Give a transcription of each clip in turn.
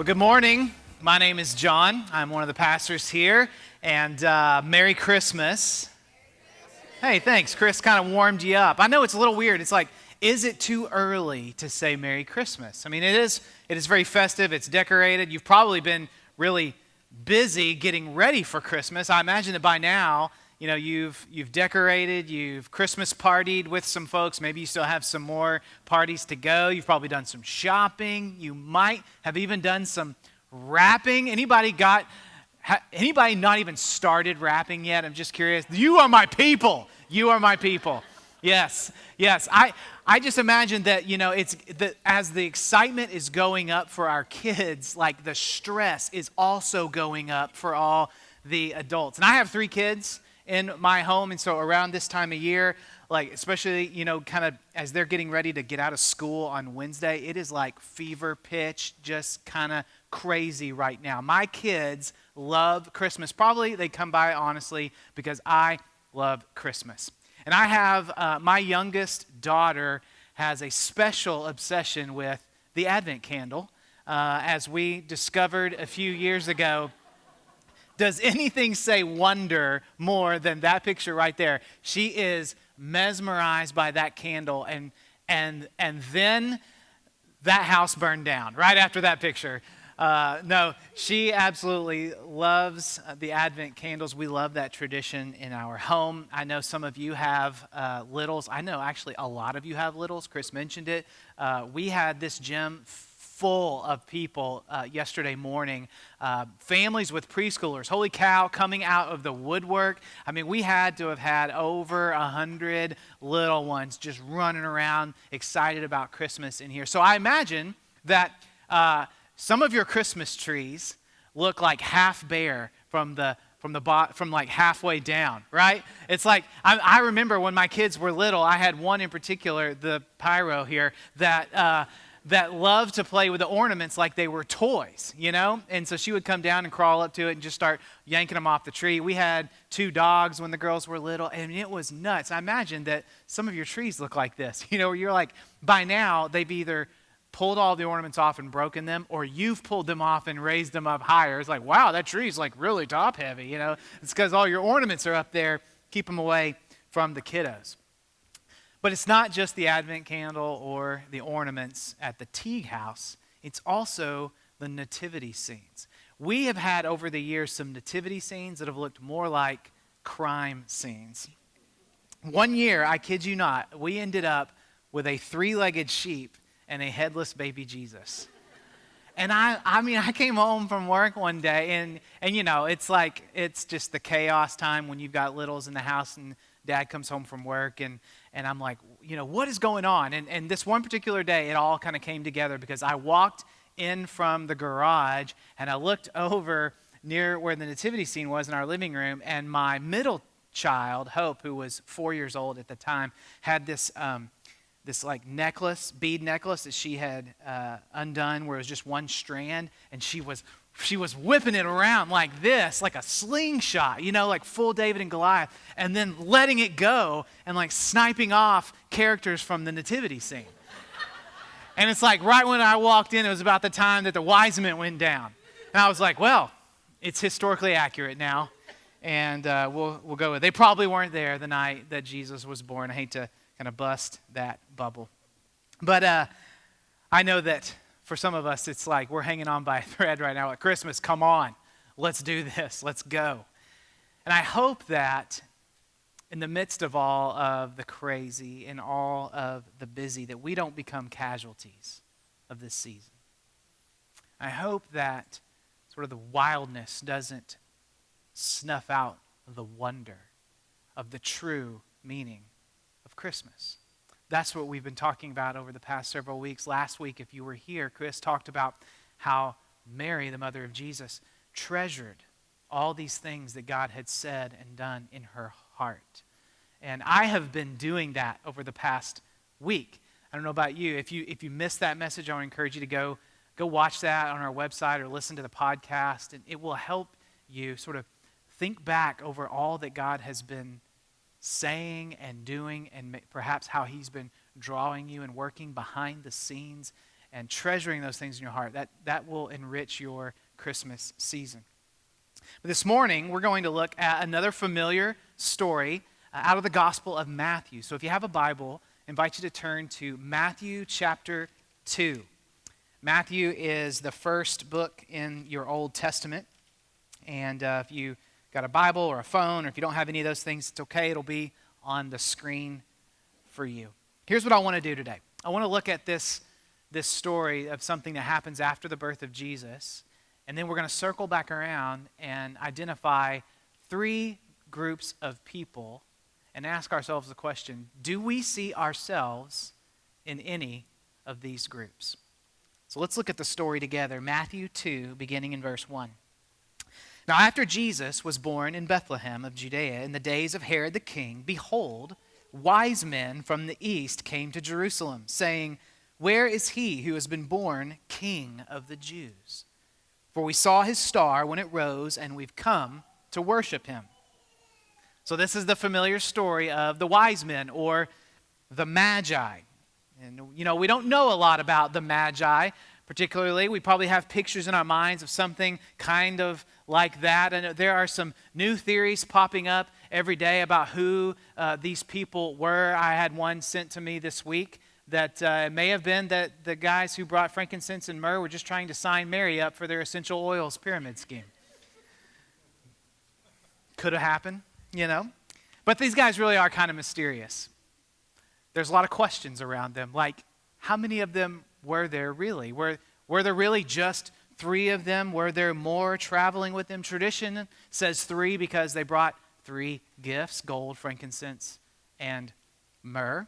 Well, good morning. My name is Jon. I'm one of the pastors here, and Merry Christmas. Hey, thanks. Chris kind of warmed you up. I know it's a little weird. It's like, is it too early to say Merry Christmas? I mean, it is very festive. It's decorated. You've probably been really busy getting ready for Christmas. I imagine that by now, you know, you've decorated, you've Christmas partied with some folks. Maybe you still have some more parties to go. You've probably done some shopping. You might have even done some wrapping. Anybody not even started wrapping yet? I'm just curious. You are my people. You are my people. Yes. I just imagine that, you know, as the excitement is going up for our kids, like the stress is also going up for all the adults. And I have 3 kids in my home, and so around this time of year, like especially, you know, kind of as they're getting ready to get out of school on Wednesday, it is like fever pitch, just kind of crazy right now. My kids love Christmas. Probably they come by, honestly, because I love Christmas. And I have, my youngest daughter has a special obsession with the Advent candle. As we discovered a few years ago, does anything say wonder more than that picture right there? She is mesmerized by that candle, and then that house burned down right after that picture. No, she absolutely loves the Advent candles. We love that tradition in our home. I know some of you have littles. I know actually a lot of you have littles. Chris mentioned it. We had this gym full of people yesterday morning, families with preschoolers. Holy cow, coming out of the woodwork. I mean, we had to have had over 100 little ones just running around excited about Christmas in here. So I imagine that some of your Christmas trees look like half bare from like halfway down, right? It's like, I remember when my kids were little, I had one in particular, the Pyro here, that loved to play with the ornaments like they were toys, you know? And so she would come down and crawl up to it and just start yanking them off the tree. We had 2 dogs when the girls were little, and it was nuts. I imagine that some of your trees look like this, you know, where you're like, by now, they've either pulled all the ornaments off and broken them, or you've pulled them off and raised them up higher. It's like, wow, that tree's like really top heavy, you know? It's because all your ornaments are up there. Keep them away from the kiddos. But it's not just the Advent candle or the ornaments at the Teague house. It's also the nativity scenes. We have had over the years some nativity scenes that have looked more like crime scenes. One year, I kid you not, we ended up with a 3-legged sheep and a headless baby Jesus. And I mean, I came home from work one day, and you know, it's like, it's just the chaos time when you've got littles in the house and Dad comes home from work, and I'm like, you know, what is going on? And this one particular day, it all kind of came together because I walked in from the garage, and I looked over near where the nativity scene was in our living room, and my middle child, Hope, who was 4 years old at the time, had this like bead necklace that she had undone where it was just one strand, and she was whipping it around like this, like a slingshot, you know, like full David and Goliath, and then letting it go and like sniping off characters from the nativity scene. And it's like right when I walked in, it was about the time that the wise men went down. And I was like, well, it's historically accurate now, and we'll go with it. They probably weren't there the night that Jesus was born. I hate to kind of bust that bubble. But I know that for some of us, it's like we're hanging on by a thread right now at Christmas. Come on, let's do this. Let's go. And I hope that in the midst of all of the crazy and all of the busy, that we don't become casualties of this season. I hope that sort of the wildness doesn't snuff out the wonder of the true meaning of Christmas. That's what we've been talking about over the past several weeks. Last week, if you were here, Chris talked about how Mary, the mother of Jesus, treasured all these things that God had said and done in her heart. And I have been doing that over the past week. I don't know about you. If you missed that message, I would encourage you to go watch that on our website or listen to the podcast, and it will help you sort of think back over all that God has been saying and doing, and perhaps how he's been drawing you and working behind the scenes and treasuring those things in your heart, that will enrich your Christmas season. But this morning, we're going to look at another familiar story out of the Gospel of Matthew. So if you have a Bible, I invite you to turn to Matthew chapter 2. Matthew is the first book in your Old Testament. And if you got a Bible or a phone, or if you don't have any of those things, it's okay. It'll be on the screen for you. Here's what I want to do today. I want to look at this story of something that happens after the birth of Jesus. And then we're going to circle back around and identify three groups of people and ask ourselves the question, do we see ourselves in any of these groups? So let's look at the story together. Matthew 2, beginning in verse 1. Now after Jesus was born in Bethlehem of Judea in the days of Herod the king, behold, wise men from the east came to Jerusalem, saying, "Where is he who has been born King of the Jews? For we saw his star when it rose, and we've come to worship him." So this is the familiar story of the wise men, or the Magi. And, we don't know a lot about the Magi, particularly. We probably have pictures in our minds of something kind of like that. And there are some new theories popping up every day about who these people were. I had one sent to me this week that it may have been that the guys who brought frankincense and myrrh were just trying to sign Mary up for their essential oils pyramid scheme. Could have happened, But these guys really are kind of mysterious. There's a lot of questions around them, like how many of them were there really? Were there really just 3 of them? Were there more traveling with them? Tradition says 3 because they brought 3 gifts, gold, frankincense, and myrrh.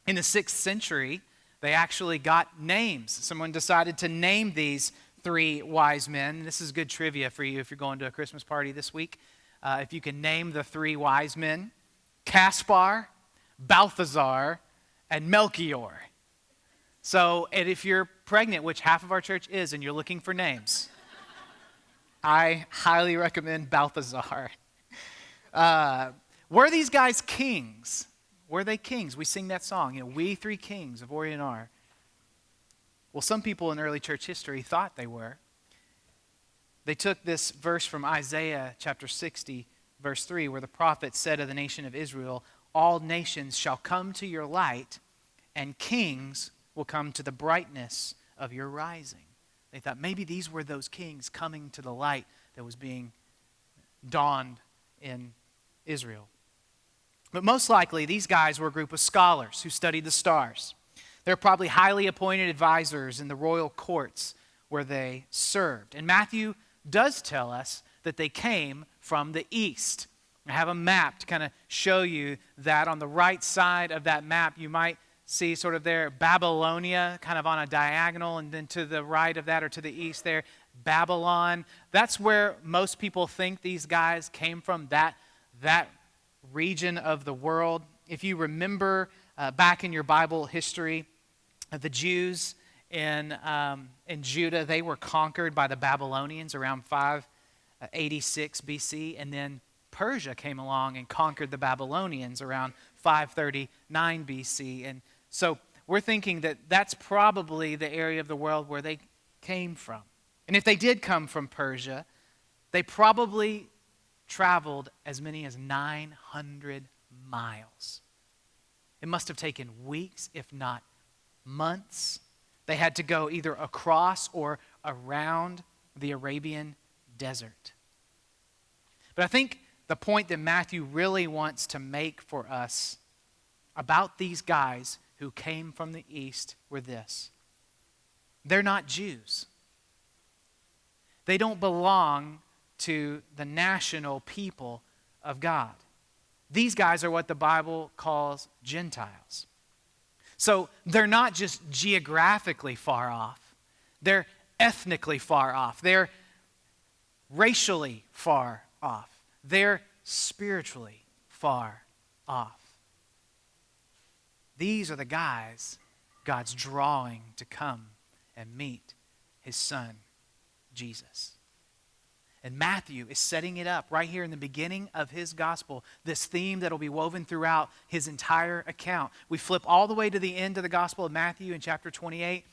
In the 6th century, they actually got names. Someone decided to name these 3 wise men. This is good trivia for you if you're going to a Christmas party this week. If you can name the 3 wise men: Caspar, Balthazar, and Melchior. So, and if you're pregnant, which half of our church is, and you're looking for names, I highly recommend Balthazar. Were these guys kings? Were they kings? We sing that song, "We 3 kings of Orient are." Well, some people in early church history thought they were. They took this verse from Isaiah chapter 60, verse 3, where the prophet said of the nation of Israel, "All nations shall come to your light, and kings will come to the brightness of your rising." They thought maybe these were those kings coming to the light that was being dawned in Israel. But most likely, these guys were a group of scholars who studied the stars. They're probably highly appointed advisors in the royal courts where they served. And Matthew does tell us that they came from the east. I have a map to kind of show you that. On the right side of that map, you might see sort of there Babylonia kind of on a diagonal, and then to the right of that or to the east there, Babylon. That's where most people think these guys came from, that region of the world. If you remember back in your Bible history, the Jews in Judah, they were conquered by the Babylonians around 586 BC, and then Persia came along and conquered the Babylonians around 539 BC. And so we're thinking that that's probably the area of the world where they came from. And if they did come from Persia, they probably traveled as many as 900 miles. It must have taken weeks, if not months. They had to go either across or around the Arabian desert. But I think the point that Matthew really wants to make for us about these guys who came from the east were this: they're not Jews. They don't belong to the national people of God. These guys are what the Bible calls Gentiles. So they're not just geographically far off. They're ethnically far off. They're racially far off. They're spiritually far off. These are the guys God's drawing to come and meet his son, Jesus. And Matthew is setting it up right here in the beginning of his gospel, this theme that will be woven throughout his entire account. We flip all the way to the end of the gospel of Matthew in chapter 28.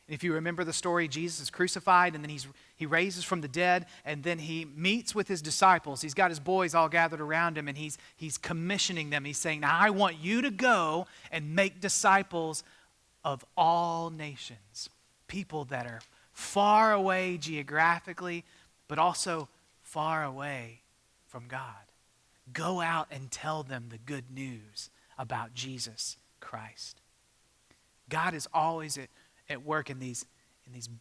If you remember the story, Jesus is crucified, and then he raises from the dead, and then he meets with his disciples. He's got his boys all gathered around him, and he's commissioning them. He's saying, now I want you to go and make disciples of all nations, people that are far away geographically, but also far away from God. Go out and tell them the good news about Jesus Christ. God is always at work in these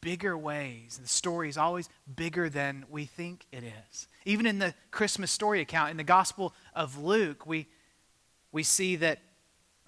bigger ways. The story is always bigger than we think it is. Even in the Christmas story account, in the Gospel of Luke, we see that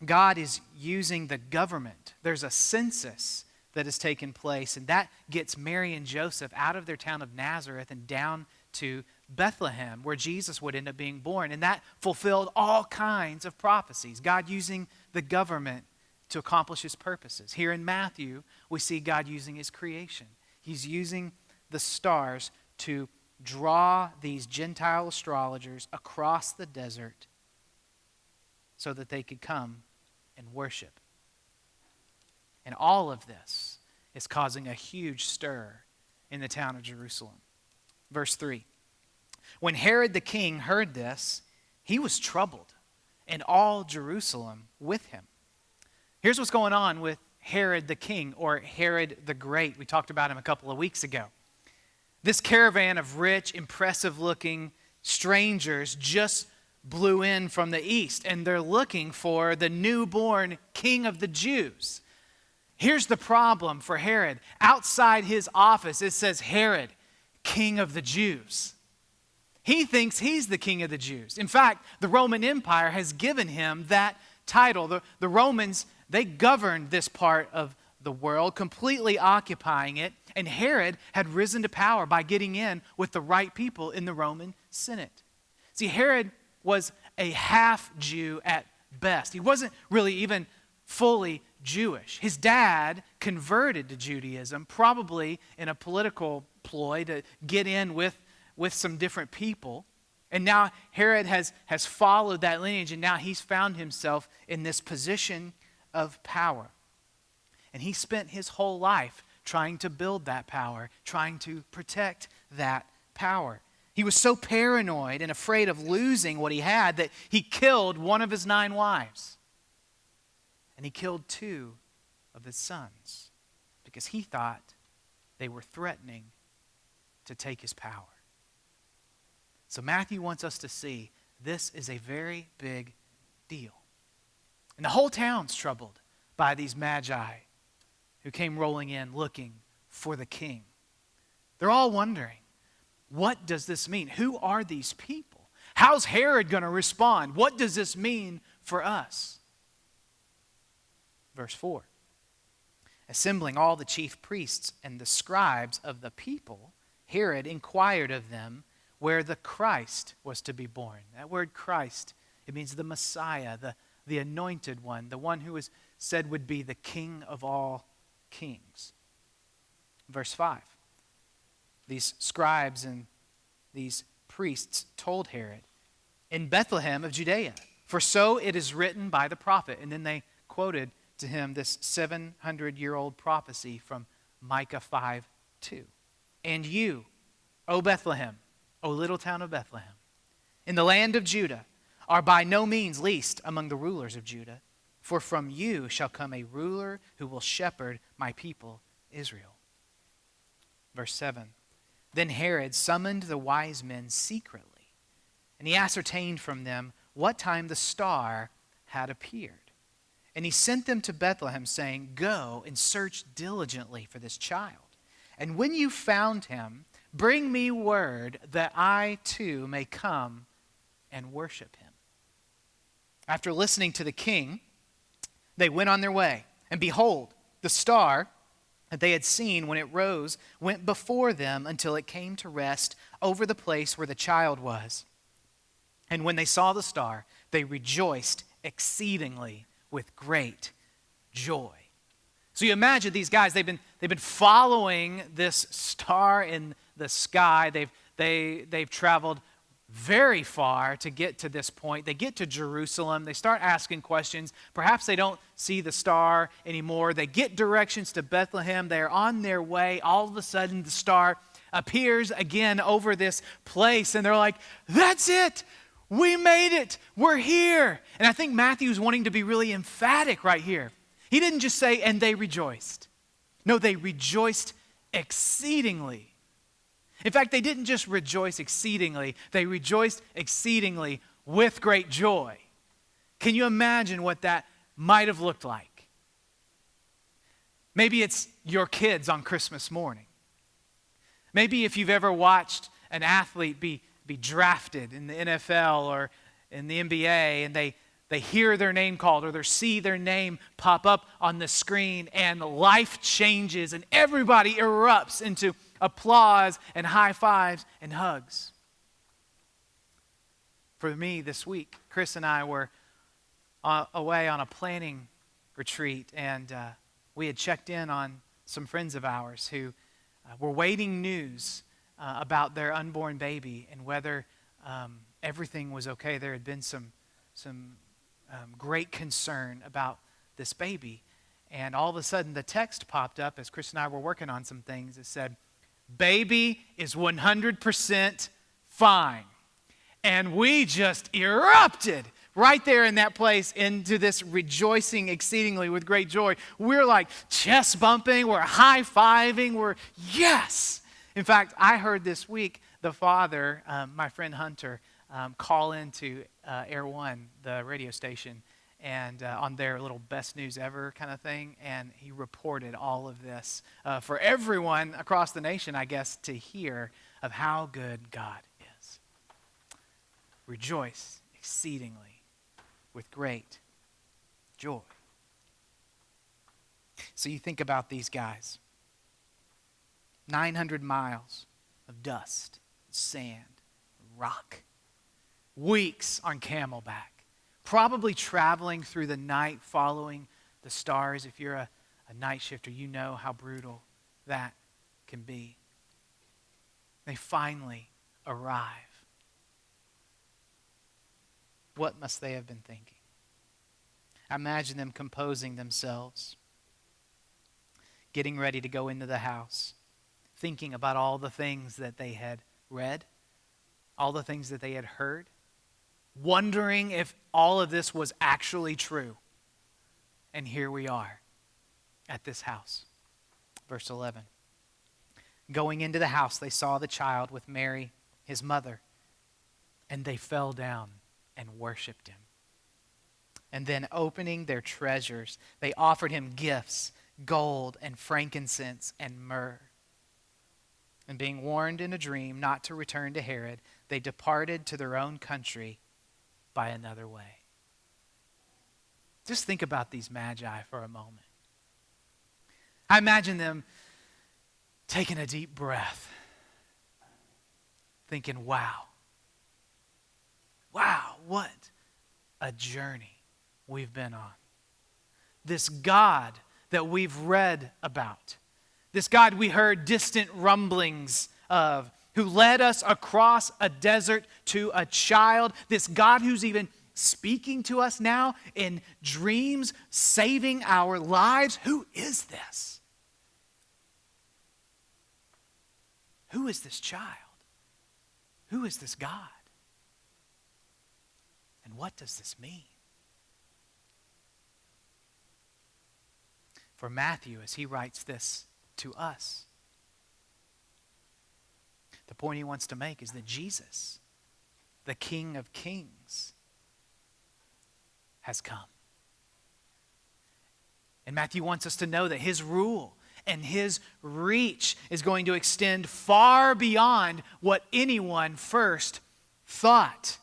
God is using the government. There's a census that has taken place, and that gets Mary and Joseph out of their town of Nazareth and down to Bethlehem, where Jesus would end up being born. And that fulfilled all kinds of prophecies. God using the government to accomplish his purposes. Here in Matthew, we see God using his creation. He's using the stars to draw these Gentile astrologers across the desert so that they could come and worship. And all of this is causing a huge stir in the town of Jerusalem. Verse 3. When Herod the king heard this, he was troubled, and all Jerusalem with him. Here's what's going on with Herod the king, or Herod the Great. We talked about him a couple of weeks ago. This caravan of rich, impressive-looking strangers just blew in from the east, and they're looking for the newborn king of the Jews. Here's the problem for Herod. Outside his office, it says Herod, king of the Jews. He thinks he's the king of the Jews. In fact, the Roman Empire has given him that title. The Romans, they governed this part of the world, completely occupying it, and Herod had risen to power by getting in with the right people in the Roman Senate. See, Herod was a half-Jew at best. He wasn't really even fully Jewish. His dad converted to Judaism, probably in a political ploy to get in with some different people. And now Herod has followed that lineage, and now he's found himself in this position of power. And he spent his whole life trying to build that power, trying to protect that power. He was so paranoid and afraid of losing what he had that he killed one of his 9 wives. And he killed 2 of his sons because he thought they were threatening to take his power. So Matthew wants us to see this is a very big deal. And the whole town's troubled by these magi who came rolling in looking for the king. They're all wondering, what does this mean? Who are these people? How's Herod going to respond? What does this mean for us? Verse 4. Assembling all the chief priests and the scribes of the people, Herod inquired of them where the Christ was to be born. That word Christ, it means the Messiah, the anointed one, the one who was said would be the king of all kings. Verse 5. These scribes and these priests told Herod, in Bethlehem of Judea, for so it is written by the prophet. And then they quoted to him this 700-year-old prophecy from Micah 5:2. And you, O Bethlehem, O little town of Bethlehem, in the land of Judah, are by no means least among the rulers of Judah, for from you shall come a ruler who will shepherd my people Israel. Verse 7. Then Herod summoned the wise men secretly, and he ascertained from them what time the star had appeared. And he sent them to Bethlehem, saying, go and search diligently for this child. And when you found him, bring me word that I too may come and worship him. After listening to the king, they went on their way. And behold, the star that they had seen when it rose went before them until it came to rest over the place where the child was. And when they saw the star, they rejoiced exceedingly with great joy. So you imagine these guys, they've been following this star in the sky. They've traveled very far to get to this point. They get to Jerusalem. They start asking questions. Perhaps they don't see the star anymore. They get directions to Bethlehem. They are on their way. All of a sudden, the star appears again over this place, and they're like, that's it. We made it. We're here. And I think Matthew's wanting to be really emphatic right here. He didn't just say, and they rejoiced. No, they rejoiced exceedingly. In fact, they didn't just rejoice exceedingly, they rejoiced exceedingly with great joy. Can you imagine what that might have looked like? Maybe it's your kids on Christmas morning. Maybe if you've ever watched an athlete be drafted in the NFL or in the NBA and they hear their name called or they see their name pop up on the screen and life changes and everybody erupts into applause and high fives and hugs. For me this week, Chris and I were away on a planning retreat, and we had checked in on some friends of ours who were waiting news about their unborn baby and whether everything was okay. There had been some great concern about this baby, and all of a sudden the text popped up as Chris and I were working on some things. It said, baby is 100% fine. And we just erupted right there in that place into this rejoicing exceedingly with great joy. We're like chest bumping, we're high-fiving, we're yes. In fact, I heard this week the father, my friend Hunter, call into Air One, the radio station, and on their little best news ever kind of thing, and he reported all of this for everyone across the nation, I guess, to hear of how good God is. Rejoice exceedingly with great joy. So you think about these guys. 900 miles of dust, sand, rock. Weeks on camelback. Probably traveling through the night following the stars. If you're a night shifter, you know how brutal that can be. They finally arrive. What must they have been thinking? I imagine them composing themselves, getting ready to go into the house, thinking about all the things that they had read, all the things that they had heard, wondering if all of this was actually true. And here we are at this house. Verse 11. Going into the house, they saw the child with Mary, his mother, and they fell down and worshiped him. And then opening their treasures, they offered him gifts, gold and frankincense and myrrh. And being warned in a dream not to return to Herod, they departed to their own country by another way. Just think about these magi for a moment. I imagine them taking a deep breath, thinking, wow, what a journey we've been on. This God that we've read about, this God we heard distant rumblings of, who led us across a desert to a child, this God who's even speaking to us now in dreams, saving our lives. Who is this? Who is this child? Who is this God? And what does this mean? For Matthew, as he writes this to us, the point he wants to make is that Jesus, the King of Kings, has come. And Matthew wants us to know that his rule and his reach is going to extend far beyond what anyone first thought.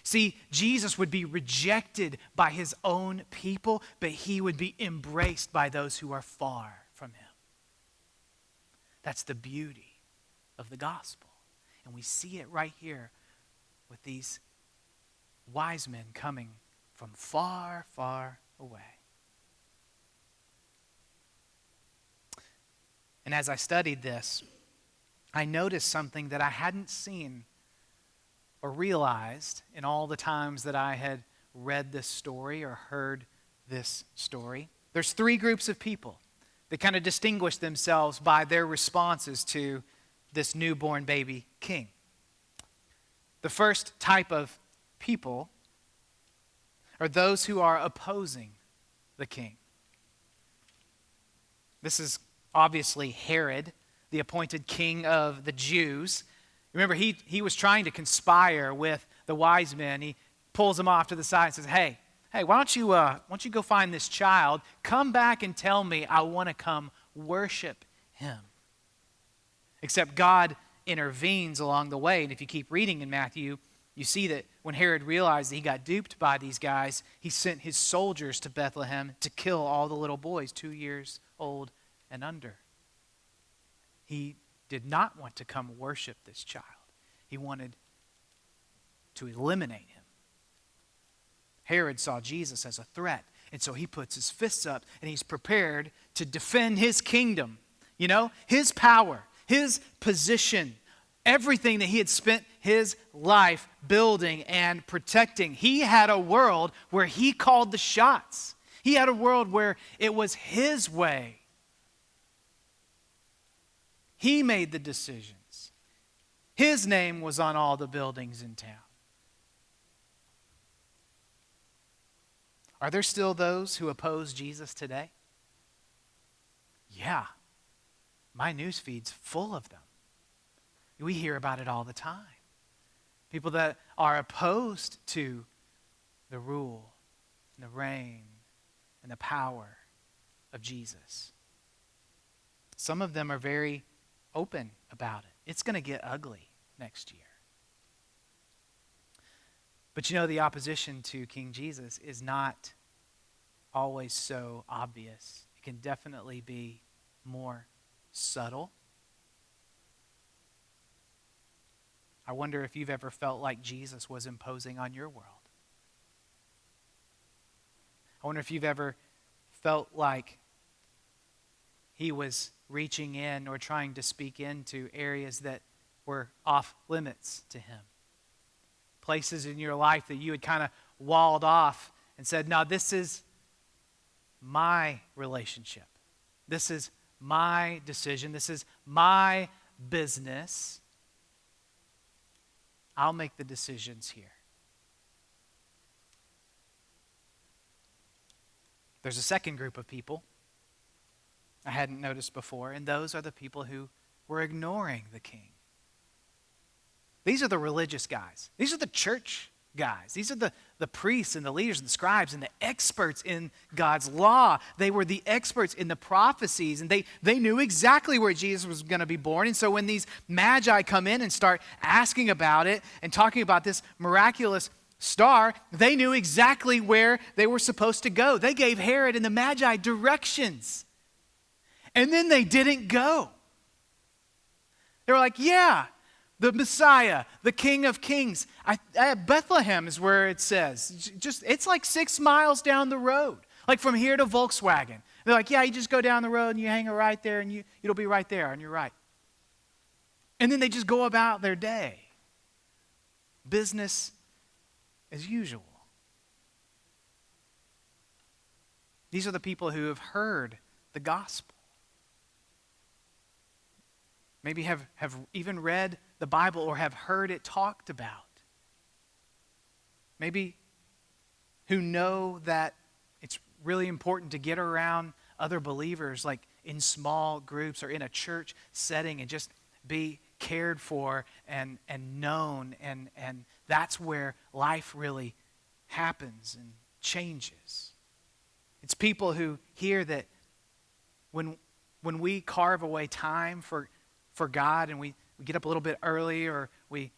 See, Jesus would be rejected by his own people, but he would be embraced by those who are far from him. That's the beauty of the gospel. And we see it right here with these wise men coming from far, far away. And as I studied this, I noticed something that I hadn't seen or realized in all the times that I had read this story or heard this story. There's three groups of people that kind of distinguish themselves by their responses to this newborn baby king. The first type of people are those who are opposing the king. This is obviously Herod, the appointed king of the Jews. Remember, he was trying to conspire with the wise men. He pulls them off to the side and says, hey, why don't you go find this child, come back and tell me I want to come worship him. Except God intervenes along the way, and if you keep reading in Matthew, you see that when Herod realized that he got duped by these guys, he sent his soldiers to Bethlehem to kill all the little boys 2 years old and under. He did not want to come worship this child. He wanted to eliminate him. Herod saw Jesus as a threat, and so he puts his fists up and he's prepared to defend his kingdom. You know, his power, his position, everything that he had spent his life building and protecting. He had a world where he called the shots. He had a world where it was his way. He made the decisions. His name was on all the buildings in town. Are there still those who oppose Jesus today? Yeah. My news feed's full of them. We hear about it all the time. People that are opposed to the rule, and the reign, and the power of Jesus. Some of them are very open about it. It's going to get ugly next year. But you know, the opposition to King Jesus is not always so obvious. It can definitely be more subtle. I wonder if you've ever felt like Jesus was imposing on your world. I wonder if you've ever felt like he was reaching in or trying to speak into areas that were off limits to him. Places in your life that you had kind of walled off and said, no, this is my relationship. This is my decision. This is my business. I'll make the decisions here. There's a second group of people I hadn't noticed before, and those are the people who were ignoring the king. These are the religious guys. These are the church guys. These are the priests and the leaders and the scribes and the experts in God's law. They were the experts in the prophecies, and they knew exactly where Jesus was going to be born. And so when these magi come in and start asking about it and talking about this miraculous star, they knew exactly where they were supposed to go. They gave Herod and the magi directions. And then they didn't go. They were like, yeah, the Messiah, the King of Kings. Bethlehem is where it says. It's like 6 miles down the road. Like from here to Volkswagen. They're like, yeah, you just go down the road and you hang it right there and it'll be right there on your right. And then they just go about their day. Business as usual. These are the people who have heard the gospel. Maybe have even read the Bible or have heard it talked about. Maybe who know that it's really important to get around other believers, like in small groups or in a church setting, and just be cared for and known. And that's where life really happens and changes. It's people who hear that when we carve away time for God, and we get up a little bit early, or we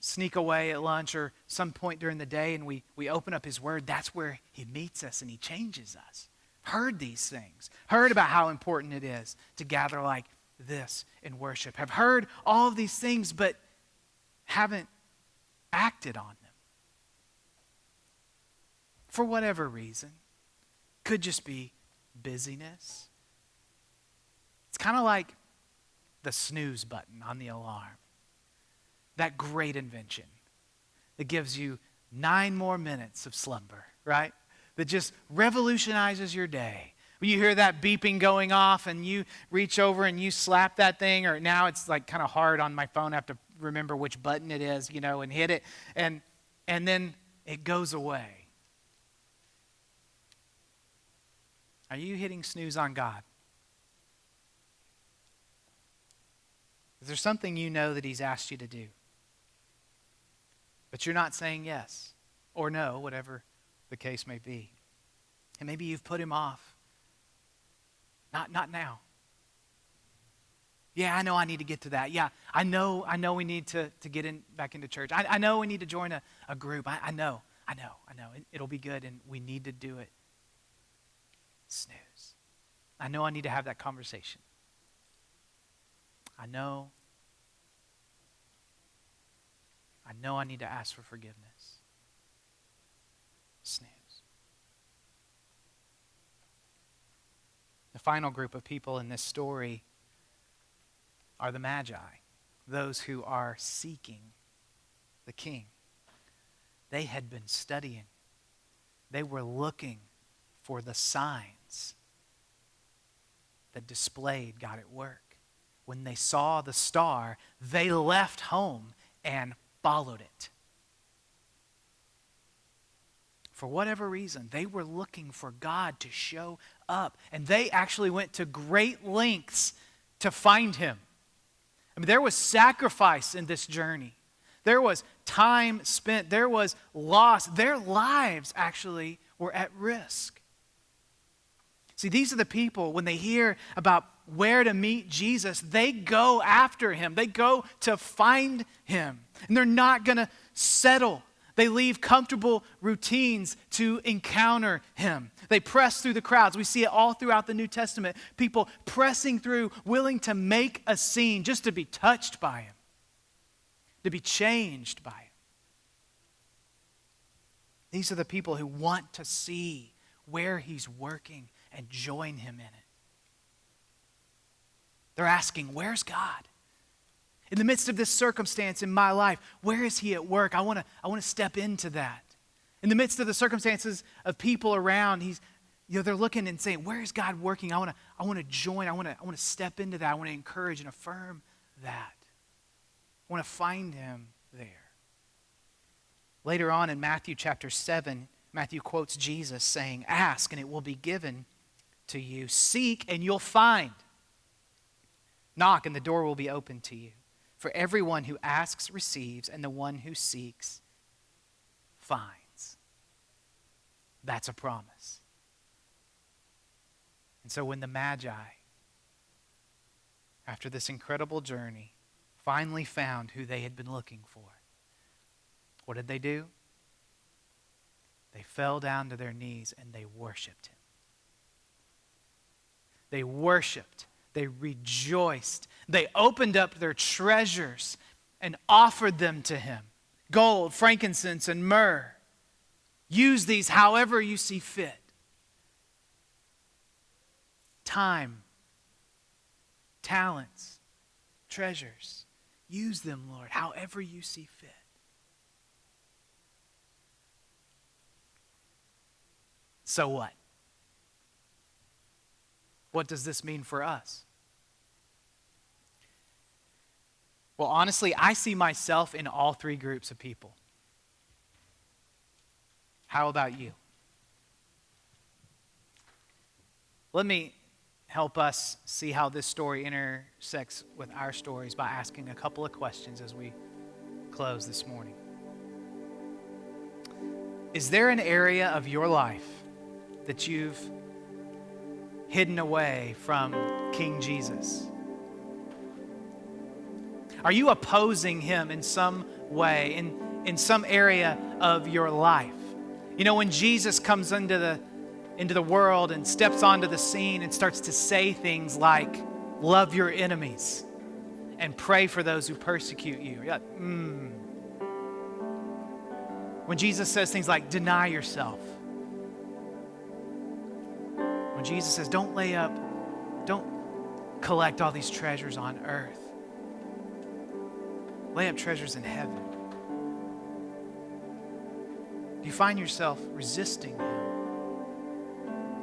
sneak away at lunch or some point during the day, and we open up his word, that's where he meets us and he changes us. Heard these things. Heard about how important it is to gather like this in worship. Have heard all of these things, but haven't acted on them. For whatever reason. Could just be busyness. It's kind of like the snooze button on the alarm. That great invention that gives you 9 more minutes of slumber, right? That just revolutionizes your day. When you hear that beeping going off and you reach over and you slap that thing, or now it's like kind of hard on my phone. I have to remember which button it is, and hit it. And then it goes away. Are you hitting snooze on God? Is there something you know that He's asked you to do, but you're not saying yes or no, whatever the case may be? And maybe you've put Him off. Not now. Yeah, I know I need to get to that. Yeah, I know we need to get back into church. I know we need to join a group. I know. It'll be good, and we need to do it. Snooze. I know I need to have that conversation. I know I need to ask for forgiveness. Snooze. The final group of people in this story are the Magi, those who are seeking the King. They had been studying. They were looking for the signs that displayed God at work. When they saw the star, they left home and followed it. For whatever reason, they were looking for God to show up. And they actually went to great lengths to find Him. I mean, there was sacrifice in this journey. There was time spent. There was loss. Their lives actually were at risk. See, these are the people, when they hear about where to meet Jesus, they go after Him. They go to find Him. And they're not going to settle. They leave comfortable routines to encounter Him. They press through the crowds. We see it all throughout the New Testament. People pressing through, willing to make a scene just to be touched by Him, to be changed by Him. These are the people who want to see where He's working and join Him in it. They're asking, where's God? In the midst of this circumstance in my life, where is He at work? I want to step into that. In the midst of the circumstances of people around, they're looking and saying, where is God working? I want to join. I want to step into that. I want to encourage and affirm that. I want to find Him there. Later on in Matthew chapter 7, Matthew quotes Jesus saying, ask and it will be given to you. Seek and you'll find. Knock and the door will be opened to you. For everyone who asks receives, and the one who seeks finds. That's a promise. And so when the Magi, after this incredible journey, finally found who they had been looking for, what did they do? They fell down to their knees and they worshiped Him. They worshiped. They rejoiced. They opened up their treasures and offered them to Him. Gold, frankincense, and myrrh. Use these however you see fit. Time, talents, treasures. Use them, Lord, however you see fit. So what? What does this mean for us? Well, honestly, I see myself in all 3 groups of people. How about you? Let me help us see how this story intersects with our stories by asking a couple of questions as we close this morning. Is there an area of your life that you've hidden away from King Jesus? Are you opposing Him in some way, in some area of your life? You know, when Jesus comes into the world and steps onto the scene and starts to say things like, love your enemies and pray for those who persecute you. You're like, When Jesus says things like, deny yourself. When Jesus says, don't collect all these treasures on earth. Lay up treasures in heaven. find yourself resisting him,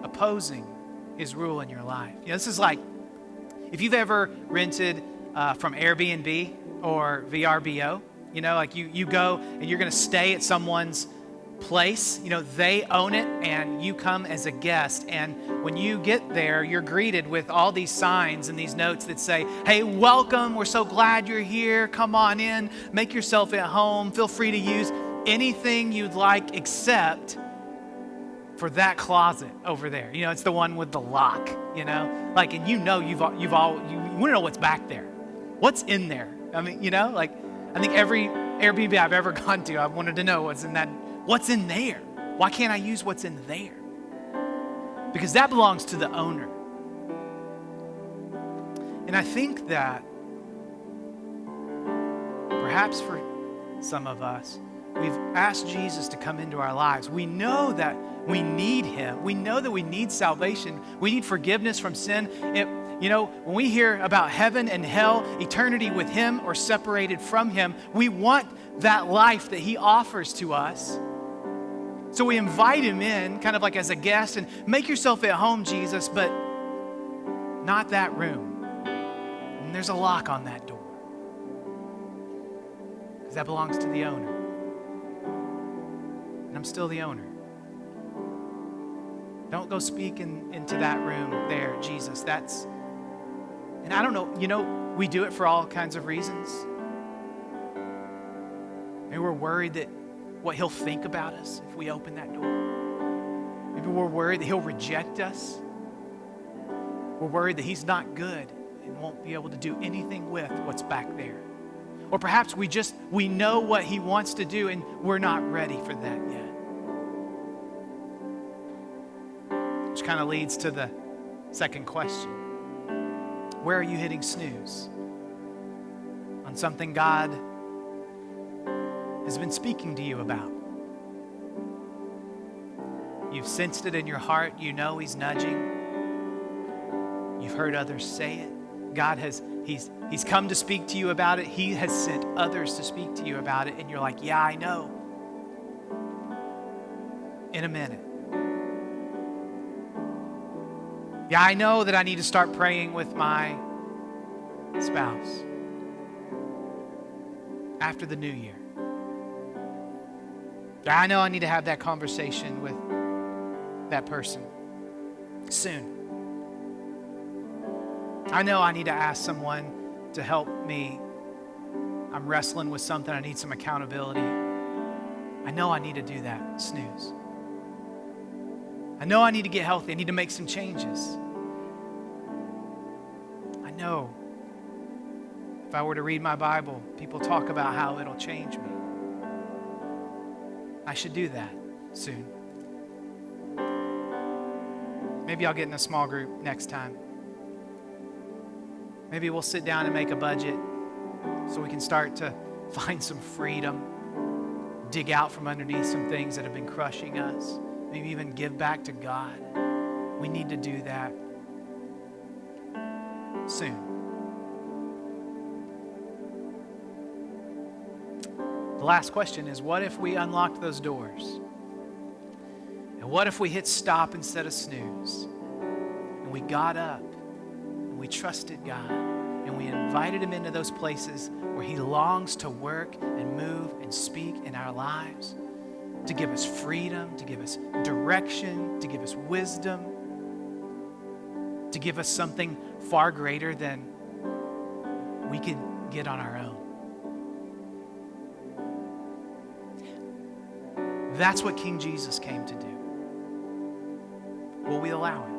opposing his rule in your life. This is like if you've ever rented from Airbnb or VRBO, like you go and you're going to stay at someone's place, they own it and you come as a guest. And when you get there, you're greeted with all these signs and these notes that say, hey, welcome, we're so glad you're here, come on in, make yourself at home, feel free to use anything you'd like except for that closet over there. It's the one with the lock, like, and you want to know what's back there. What's in there? I mean, I think every Airbnb I've ever gone to, I wanted to know what's in there. Why can't I use what's in there? Because that belongs to the owner. And I think that perhaps for some of us, we've asked Jesus to come into our lives. We know that we need him. We know that we need salvation. We need forgiveness from sin. When we hear about heaven and hell, eternity with him or separated from him, we want that life that he offers to us. So we invite him in kind of like as a guest and make yourself at home, Jesus, but not that room. And there's a lock on that door because that belongs to the owner. And I'm still the owner. Don't go speak into that room there, Jesus. And I don't know, we do it for all kinds of reasons. Maybe we're worried that what he'll think about us if we open that door. Maybe we're worried that he'll reject us. We're worried that he's not good and won't be able to do anything with what's back there. Or perhaps we know what he wants to do and we're not ready for that yet. Which kind of leads to the second question. Where are you hitting snooze on something God has been speaking to you about? You've sensed it in your heart. You know he's nudging. You've heard others say it. He's come to speak to you about it. He has sent others to speak to you about it. And you're like, yeah, I know. In a minute. Yeah, I know that I need to start praying with my spouse after the new year. Yeah, I know I need to have that conversation with that person soon. I know I need to ask someone to help me. I'm wrestling with something. I need some accountability. I know I need to do that. Snooze. I know I need to get healthy. I need to make some changes. I know if I were to read my Bible, people talk about how it'll change me. I should do that soon. Maybe I'll get in a small group next time. Maybe we'll sit down and make a budget so we can start to find some freedom, dig out from underneath some things that have been crushing us. Maybe even give back to God. We need to do that soon. The last question is, what if we unlocked those doors? And what if we hit stop instead of snooze? And we got up and we trusted God and we invited him into those places where he longs to work and move and speak in our lives, to give us freedom, to give us direction, to give us wisdom, to give us something far greater than we could get on our own. That's what King Jesus came to do. Will we allow him?